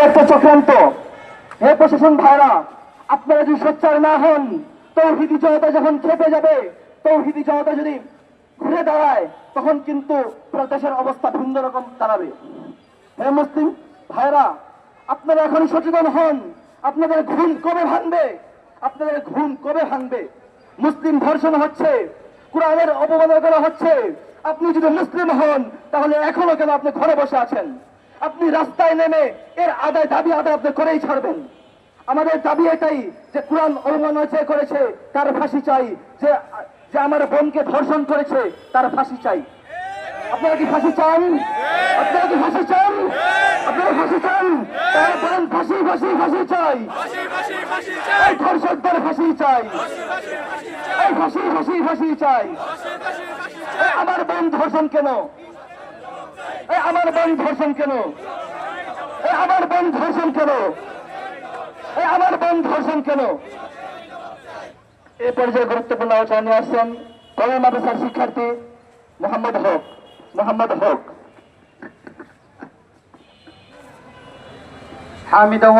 একটা চক্রান্ত। হে প্রশাসন ভাইরা, আপনারা যদি সোচ্চার না হন, তৌহিদি জনতা যখন খেপে যাবে, তৌহিদি জনতা যদি ঘুরে দাঁড়ায়, তখন কিন্তু দেশের অবস্থা ভিন্ন রকম দাঁড়াবে। হে মুসলিম ভাইরা, আপনারা এখন সচেতন হন। আপনাদের ঘুম কবে ভাঙবে? আপনাদের ঘুম কবে ভাঙবে? মুসলিম ধর্ষণ হচ্ছে, কোরআনের অপমাননা করা হচ্ছে। আপনি যদি মুসলিম হন, তাহলে এখনো কেন আপনি ঘরে বসে আছেন? আপনি রাস্তায় নেমে এর দাবি আদায় আপনি করেই ছাড়বেন। আমাদের দাবি এটাই যে কোরআন অবমাননা যে করেছে তার ফাঁসি চাই, যে যে আমার বোনকে ধর্ষণ করেছে তার ফাঁসি চাই। আপনারা কি ফাঁসি চান? আপনারা কি ফাঁসি চান? আপনারা ফাঁসি চান? তারা বলেন ফাঁসি ফাঁসি ফাঁসি চাই, এই ধর্ষকদের ফাঁসি চাই, এই ফাঁসি ফাঁসি ফাঁসি চাই। আমার বোন ধর্ষণ কেন? আমার বোন ধর্ষণ কেন? আমার বোন ধর্ষণ কেন? আমার বোন ধর্ষণ কেন? এ পর্যায়ে গুরুত্বপূর্ণ আলোচনা নিয়ে আসছেন কলেজ মাদ্রাসার শিক্ষার্থী মোহাম্মদ হক। হামিদ